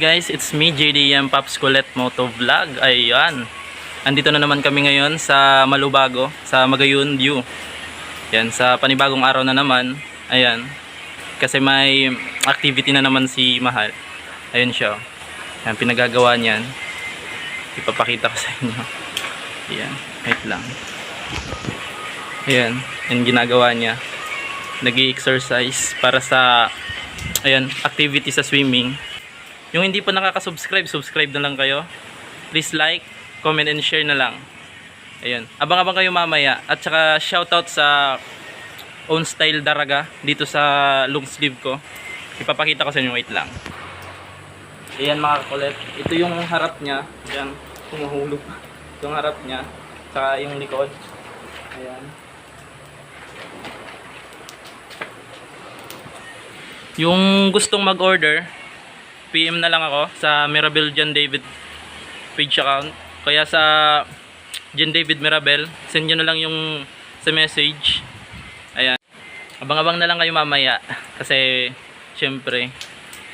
guys, it's me JDM Paps Kulit Moto Vlog. Ayan. Andito na naman kami ngayon sa Malubago, sa Magayun View. Yan, sa panibagong araw na naman. Ayan. Kasi may activity na naman si Mahal. Ayun siya. Ayan, pinagagawa niyan. Ipapakita ko sa inyo. Ayan, wait lang. Ayan, yung ginagawa niya. Nag-i-exercise para sa activity sa swimming. Yung hindi pa nakaka-subscribe, subscribe na lang kayo. Please like, comment and share na lang. Ayun, abang-abang kayo mamaya. At saka shoutout sa Own Style Daraga dito sa long sleeve ko. Ipapakita ko sa inyo, wait lang. Ayan mga kakulit, ito yung harap niya. Ayan, humahulog. Ito yung harap niya, saka yung likod. Ayan. Yung gustong mag-order, PM na lang ako sa Mirabel John David page account. Kaya sa John David Mirabel, send nyo na lang yung sa message. Ayan. Abang-abang na lang kayo mamaya. Kasi, syempre,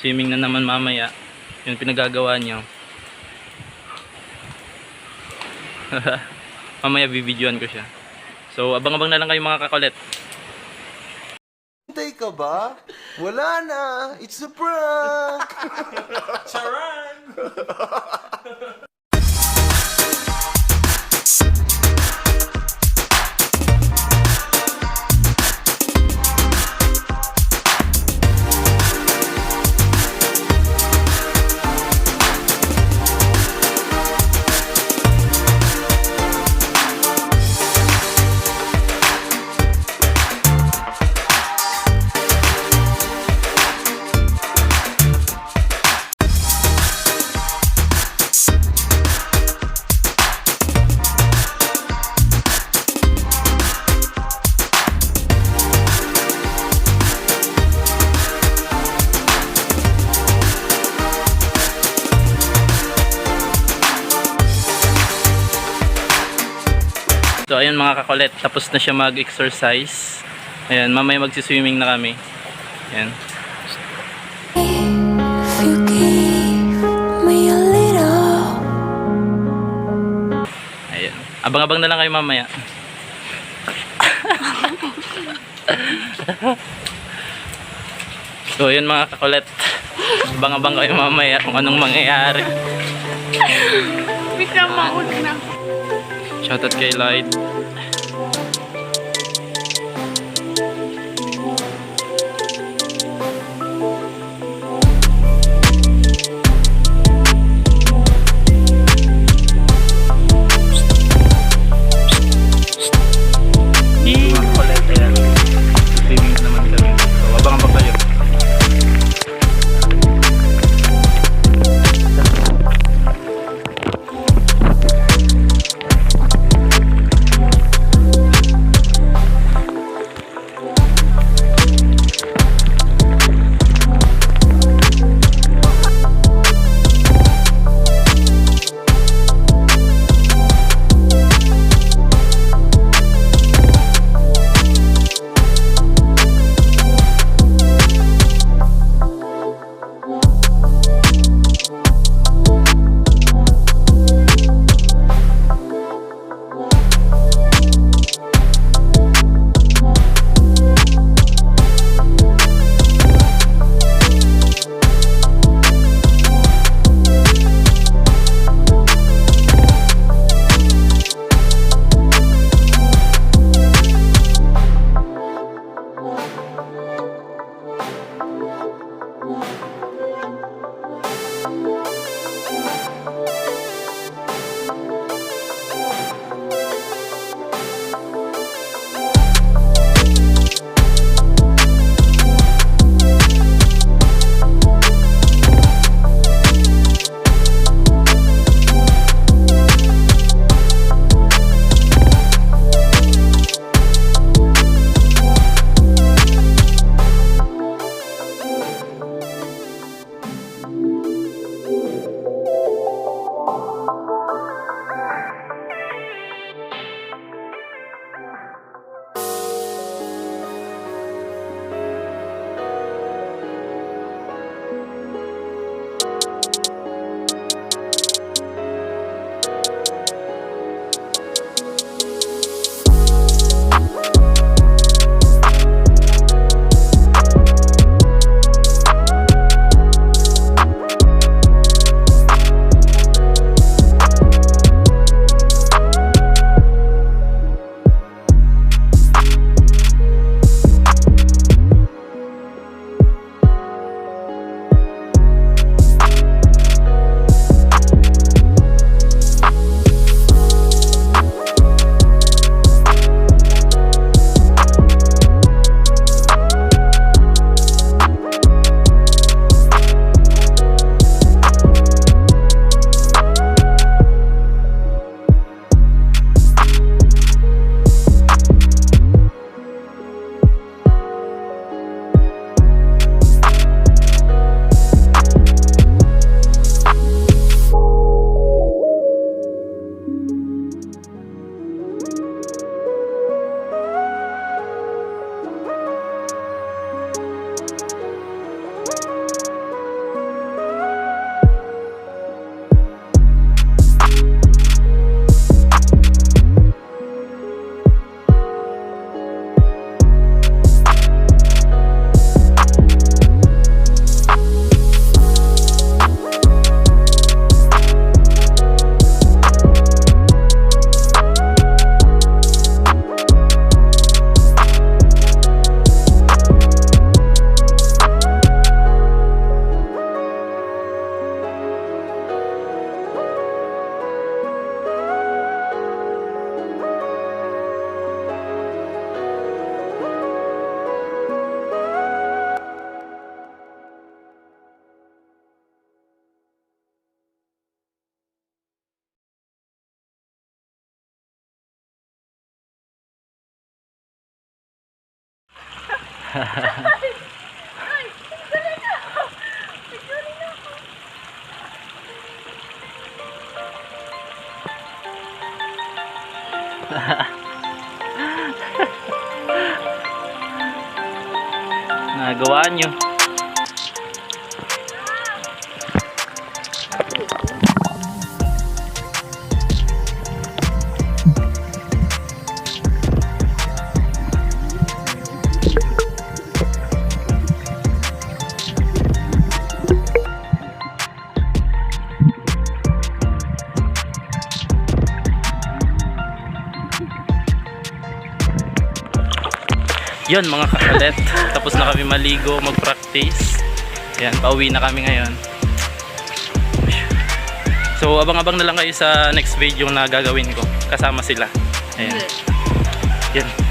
swimming na naman mamaya. Yung pinagagawa nyo. Mamaya bibidyoan ko siya. So, abang-abang na lang kayo mga kakulit. Hintay ka ba? Wala na! It's a prank! Charan! So ayun mga kakulit, tapos na siya mag-exercise. Ayan, mamaya magsiswimming na kami. Ayan. Ayan. Abang-abang na lang kayo mamaya. So ayun mga kakulit, abang-abang kayo mamaya kung anong mangyayari. Bigla mauna na. Shoutout kay Light. Swimming naman kami. So abang-abang kayo. Nagawa nyo. Yun mga kakulit, tapos na kami maligo, mag-practice. Yan, pauwi na kami ngayon. So abang-abang na lang kayo sa next video na gagawin ko kasama sila. Ayan. Yan.